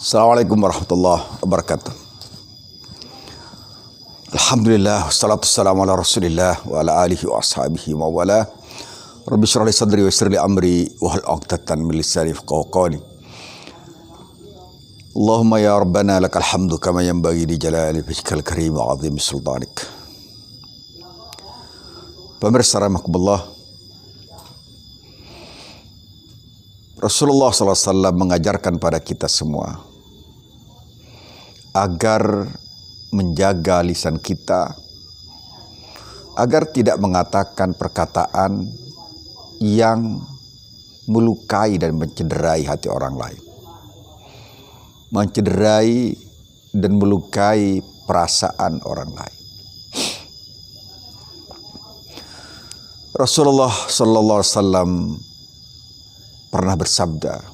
Assalamualaikum warahmatullahi wabarakatuh. Alhamdulillah, wassalatu wassalamu ala rasulillah wa ala alihi wa ashabihi wa wala. Rabbi syrah li sadri wa yassir li amri wa hal 'uqdatan min lisani yafqahu qawli. Allahumma ya rabbana lakal hamdu kama yanbaghi li jalali wajhikal karim wa 'azimi sultanik. Pemirsa rahimakumullah, Rasulullah SAW mengajarkan pada kita semua agar menjaga lisan kita, agar tidak mengatakan perkataan yang melukai dan mencederai hati orang lain, mencederai dan melukai perasaan orang lain. Rasulullah SAW pernah bersabda,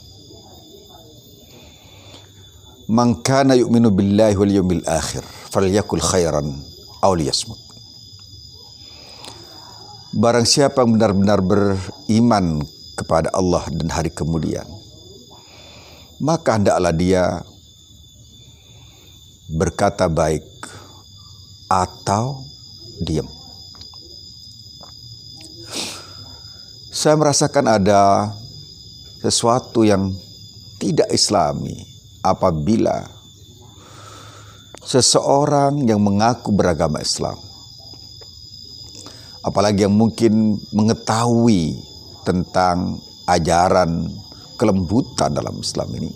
"Man kana yu'minu billahi wal yawmil akhir falyakul khairan aw liyasmut." Barang siapa yang benar-benar beriman kepada Allah dan hari kemudian, maka hendaklah dia berkata baik atau diam. Saya merasakan ada sesuatu yang tidak islami apabila seseorang yang mengaku beragama Islam, apalagi yang mungkin mengetahui tentang ajaran kelembutan dalam Islam ini,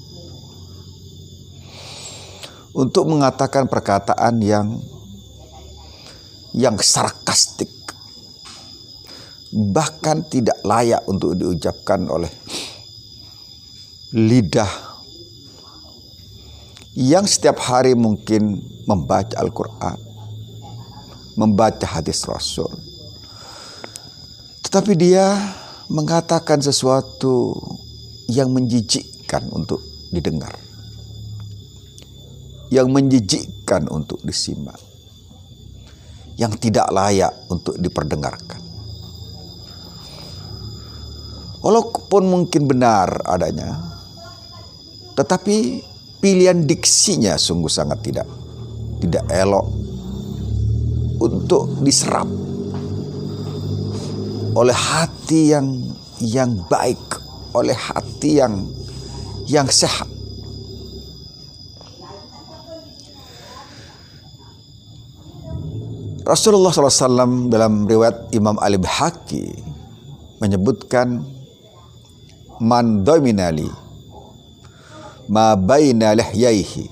untuk mengatakan perkataan yang sarkastik, bahkan tidak layak untuk diucapkan oleh lidah yang setiap hari mungkin membaca Al-Quran, membaca hadis Rasul, tetapi dia mengatakan sesuatu yang menjijikkan untuk didengar, yang menjijikkan untuk disimak, yang tidak layak untuk diperdengarkan. Walaupun mungkin benar adanya, tetapi pilihan diksinya sungguh sangat tidak elok untuk diserap oleh hati yang baik, oleh hati yang sehat. Rasulullah SAW dalam riwayat Imam Al-Baihaqi menyebutkan, "Man dominali ma baina lahyaihi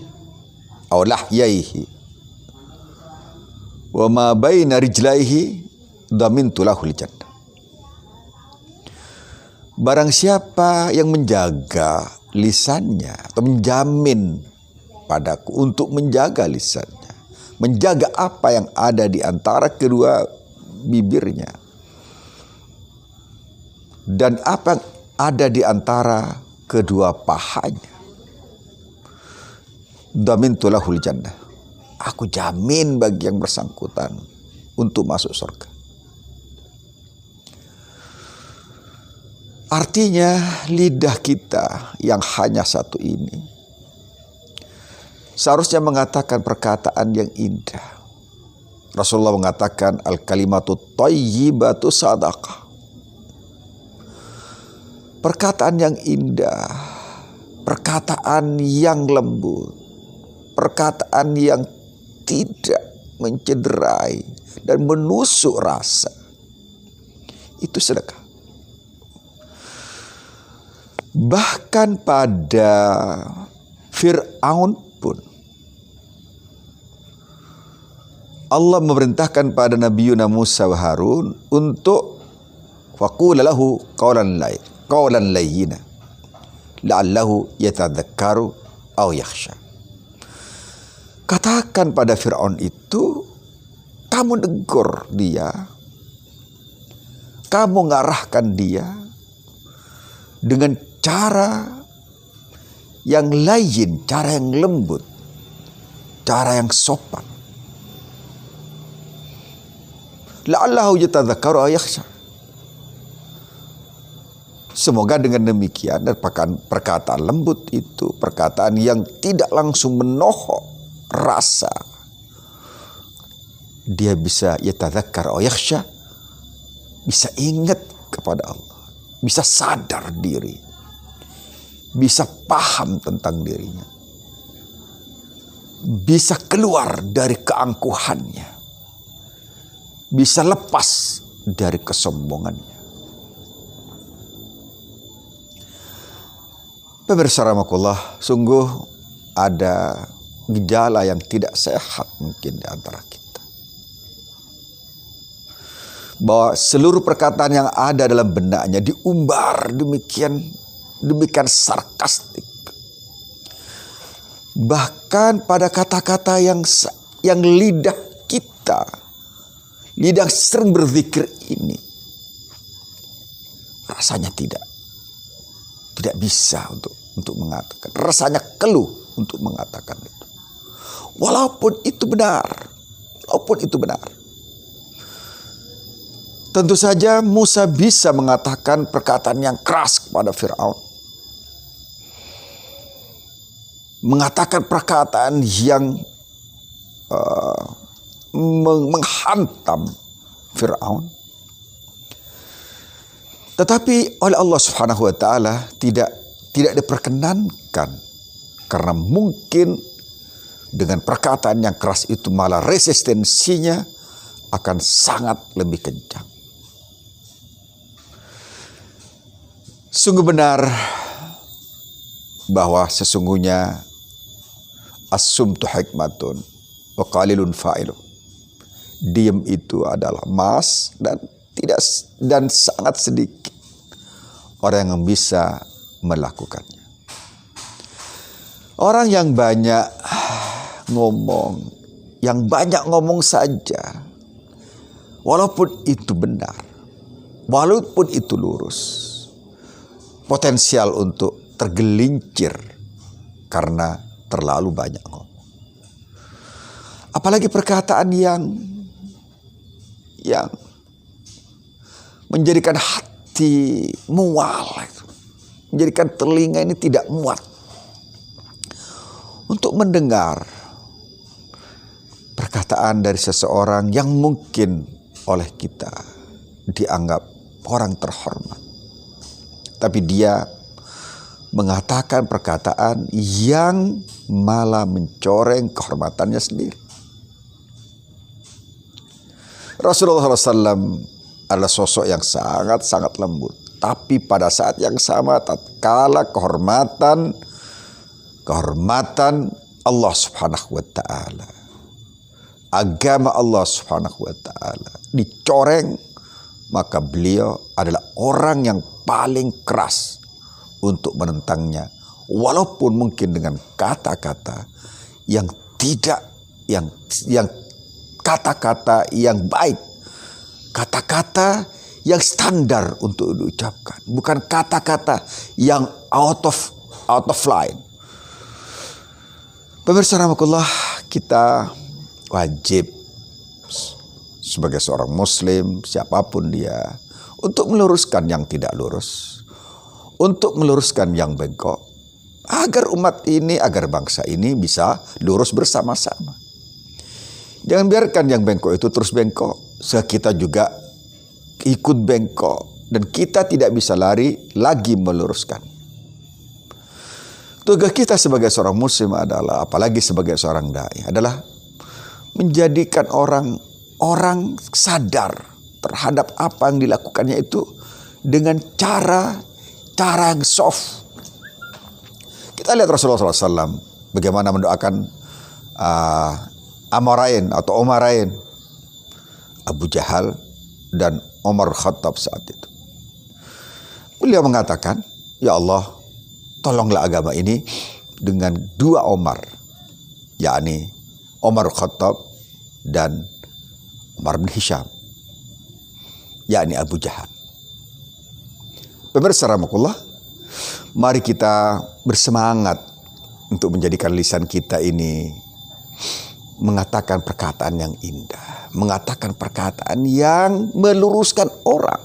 aw lahyaihi wa ma baina rijlaihi damintu lahul jannah." Barang siapa yang menjaga lisannya atau menjamin padaku untuk menjaga lisannya, menjaga apa yang ada di antara kedua bibirnya dan apa yang ada di antara kedua pahanya, damintu lahul jannah, aku jamin bagi yang bersangkutan untuk masuk surga. Artinya lidah kita yang hanya satu ini seharusnya mengatakan perkataan yang indah. Rasulullah mengatakan, "Al-kalimatu thayyibatu sadaqah." Perkataan yang indah, perkataan yang lembut, perkataan yang tidak mencederai dan menusuk rasa, itu sedekah. Bahkan pada Fir'aun pun Allah memerintahkan pada Nabi Musa wa Harun untuk faqula lahu qawlan layyina la'allahu yatadzakkaru aw yakhsha. Katakan pada Fir'aun itu, kamu negur dia, kamu ngarahkan dia dengan cara yang layin, cara yang lembut, cara yang sopan. La'allahu yatadzakkaru aw yakhsha. Semoga dengan demikian dan perkataan lembut itu, perkataan yang tidak langsung menohok rasa, dia bisa yatadzakkar aw yakhsha, bisa ingat kepada Allah, bisa sadar diri, bisa paham tentang dirinya, bisa keluar dari keangkuhannya, bisa lepas dari kesombongannya. Pemirsa rahimakumullah, sungguh ada gejala yang tidak sehat mungkin di antara kita. Bahwa seluruh perkataan yang ada dalam benaknya diumbar demikian sarkastik. Bahkan pada kata-kata yang lidah kita, lidah sering berzikir ini, rasanya tidak bisa untuk mengatakan. Rasanya keluh untuk mengatakan itu. Walaupun itu benar. Tentu saja Musa bisa mengatakan perkataan yang keras kepada Fir'aun. Mengatakan perkataan yang menghantam Fir'aun. Tetapi oleh Allah Subhanahu wa taala tidak diperkenankan, karena mungkin dengan perkataan yang keras itu malah resistensinya akan sangat lebih kencang. Sungguh benar bahwa sesungguhnya as-sumtu hikmatun wa qalilun fa'iluh. Diam itu adalah emas dan sangat sedikit orang yang bisa melakukannya. Orang yang banyak ngomong saja, walaupun itu benar, walaupun itu lurus, potensial untuk tergelincir karena terlalu banyak ngomong. Apalagi perkataan yang menjadikan hati mual, menjadikan telinga ini tidak muat untuk mendengar perkataan dari seseorang yang mungkin oleh kita dianggap orang terhormat, tapi dia mengatakan perkataan yang malah mencoreng kehormatannya sendiri. Rasulullah SAW adalah sosok yang sangat-sangat lembut. Tapi pada saat yang sama, tatkala kehormatan Allah Subhanahu wa ta'ala, agama Allah Subhanahu wa ta'ala dicoreng, maka beliau adalah orang yang paling keras untuk menentangnya, walaupun mungkin dengan kata-kata yang kata-kata yang baik, kata-kata yang standar untuk diucapkan, bukan kata-kata yang out of line. Pemirsa rahimakumullah, kita wajib sebagai seorang muslim, siapapun dia, untuk meluruskan yang tidak lurus, untuk meluruskan yang bengkok, agar umat ini, agar bangsa ini bisa lurus bersama-sama. Jangan biarkan yang bengkok itu terus bengkok, sehingga kita juga ikut bengkok dan kita tidak bisa lari lagi meluruskan. Tugas kita sebagai seorang muslim adalah, apalagi sebagai seorang dai, adalah menjadikan orang sadar terhadap apa yang dilakukannya itu dengan cara yang soft. Kita lihat Rasulullah SAW bagaimana mendoakan Amarain atau Omarain, Abu Jahal dan Umar Khattab saat itu. Beliau mengatakan, ya Allah, tolonglah agama ini dengan dua Omar, yakni Umar Khattab dan Umar bin Hisham, yakni Abu Jahal. Pemirsa rahimakumullah, mari kita bersemangat untuk menjadikan lisan kita ini mengatakan perkataan yang indah, mengatakan perkataan yang meluruskan orang.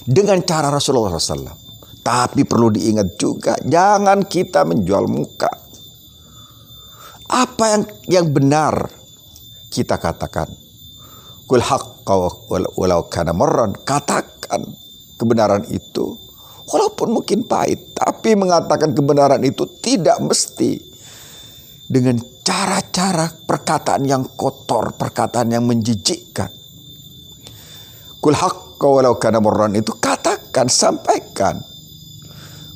dengan cara Rasulullah SAW. Tapi perlu diingat juga, jangan kita menjual muka. Apa yang benar kita katakan. Qul haqqa walau kana marran. Katakan kebenaran itu walaupun mungkin pahit, tapi mengatakan kebenaran itu tidak mesti dengan cara-cara perkataan yang kotor, perkataan yang menjijikkan. Qul haqqa walau kana marran itu katakan, sampaikan.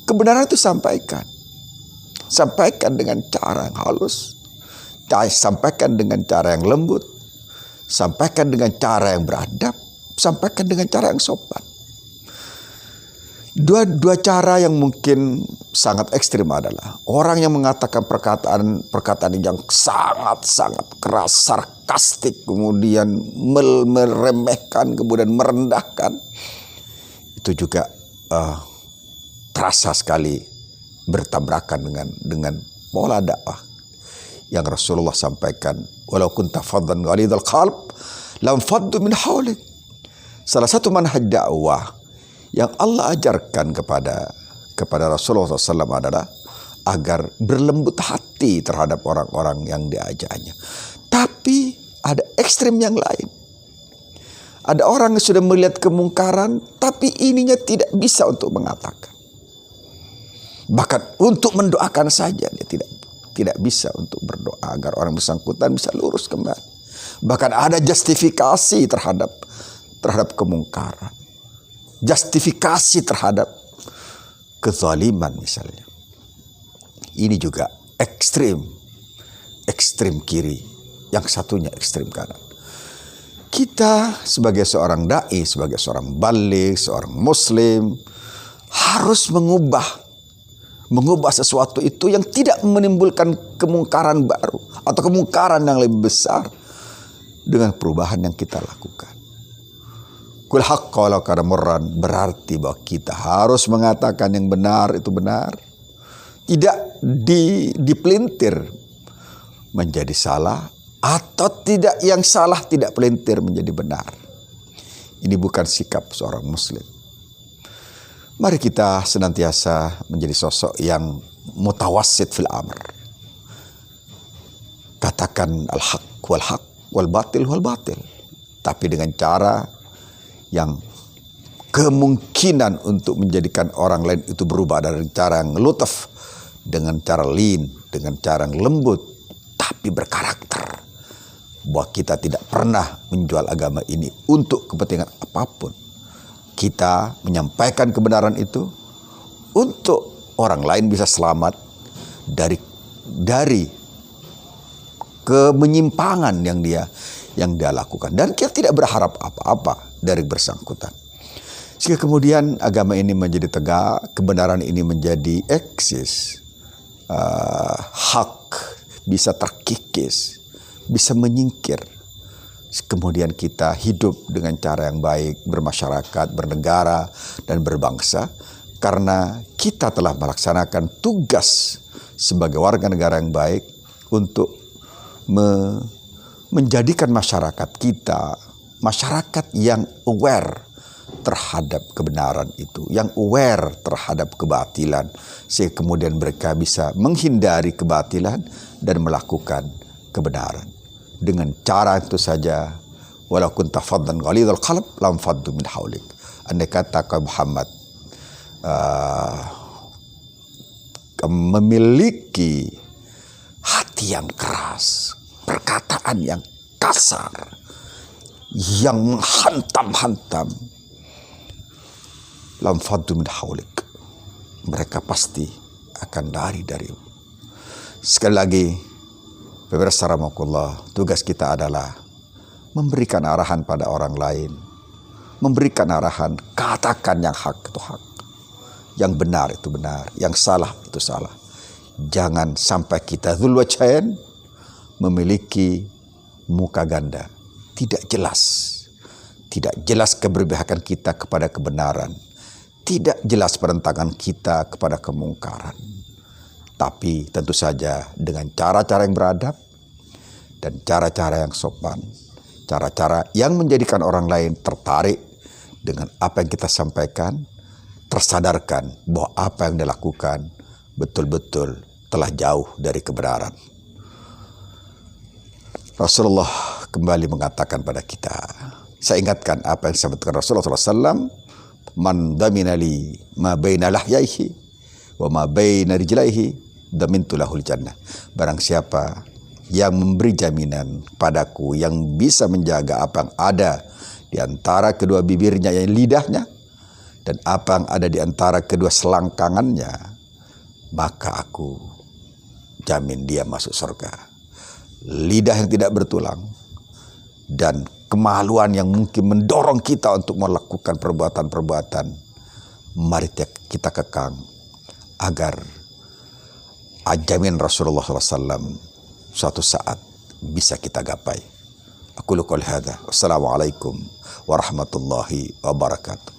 Kebenaran itu sampaikan. Sampaikan dengan cara yang halus. Sampaikan dengan cara yang lembut. Sampaikan dengan cara yang beradab. Sampaikan dengan cara yang sopan. Dua cara yang mungkin sangat ekstrim adalah orang yang mengatakan perkataan yang sangat-sangat keras, sarkastik, kemudian meremehkan, kemudian merendahkan. Itu juga terasa sekali bertabrakan dengan pola dakwah yang Rasulullah sampaikan. Walau kunta faddan ghalidhal qalb lam faddu min hawlik. Salah satu manhaj dakwah yang Allah ajarkan kepada Rasulullah SAW adalah agar berlembut hati terhadap orang-orang yang diajaknya. Tapi ada ekstrim yang lain. Ada orang yang sudah melihat kemungkaran, tapi ininya tidak bisa untuk mengatakan. Bahkan untuk mendoakan saja dia tidak bisa untuk berdoa agar orang bersangkutan bisa lurus kembali. Bahkan ada justifikasi terhadap kemungkaran. Justifikasi terhadap kezaliman misalnya. Ini juga ekstrim kiri. Yang satunya ekstrim kanan. Kita sebagai seorang da'i, sebagai seorang baligh, seorang muslim harus mengubah sesuatu itu yang tidak menimbulkan kemungkaran baru atau kemungkaran yang lebih besar dengan perubahan yang kita lakukan. Qul haqqa walau kana marran berarti bahwa kita harus mengatakan yang benar itu benar, tidak dipelintir menjadi salah, atau tidak yang salah tidak pelintir menjadi benar. Ini bukan sikap seorang muslim. Mari kita senantiasa menjadi sosok yang mutawassit fil amr. Katakan al-haq wal batil wal batil. Tapi dengan cara yang kemungkinan untuk menjadikan orang lain itu berubah dari cara yang lutaf, dengan cara lin, dengan cara yang lembut, tapi berkarakter. Bahwa kita tidak pernah menjual agama ini untuk kepentingan apapun. Kita menyampaikan kebenaran itu untuk orang lain bisa selamat dari kemenyimpangan yang dia lakukan, dan kita tidak berharap apa-apa dari bersangkutan. Sehingga kemudian agama ini menjadi tegak, kebenaran ini menjadi eksis, hak bisa terkikis, bisa menyingkir. Kemudian kita hidup dengan cara yang baik, bermasyarakat, bernegara, dan berbangsa. Karena kita telah melaksanakan tugas sebagai warga negara yang baik untuk menjadikan masyarakat kita, masyarakat yang aware terhadap kebenaran itu, yang aware terhadap kebatilan, sehingga kemudian mereka bisa menghindari kebatilan dan melakukan kebenaran. Dengan cara itu saja, walau kunta faddan ghalidhal qalb lam faddu min hawlik. Andai kata kau Muhammad memiliki hati yang keras, perkataan yang kasar, yang menghantam-hantam, lam faddu min hawlik, mereka pasti akan lari darimu. Sekali lagi, pemirsa rahimakumullah, tugas kita adalah memberikan arahan pada orang lain, memberikan arahan, katakan yang hak itu hak, yang benar itu benar, yang salah itu salah. Jangan sampai kita dzul wajhain, memiliki muka ganda, tidak jelas keberpihakan kita kepada kebenaran, tidak jelas penentangan kita kepada kemungkaran. Tapi tentu saja dengan cara-cara yang beradab dan cara-cara yang sopan, cara-cara yang menjadikan orang lain tertarik dengan apa yang kita sampaikan, tersadarkan bahwa apa yang dilakukan betul-betul telah jauh dari kebenaran. Rasulullah kembali mengatakan pada kita, saya ingatkan apa yang disebutkan Rasulullah SAW, man damina li ma baina lahyaihi wa ma baina rijlaihi damintu lahul jannah. Barang siapa yang memberi jaminan padaku, yang bisa menjaga apa yang ada di antara kedua bibirnya, yang lidahnya, dan apa yang ada di antara kedua selangkangannya, maka aku jamin dia masuk surga. Lidah yang tidak bertulang dan kemaluan yang mungkin mendorong kita untuk melakukan perbuatan-perbuatan, mari kita kekang agar jamin Rasulullah SAW suatu saat bisa kita gapai. Aku qouli hadza. Wassalamualaikum warahmatullahi wabarakatuh.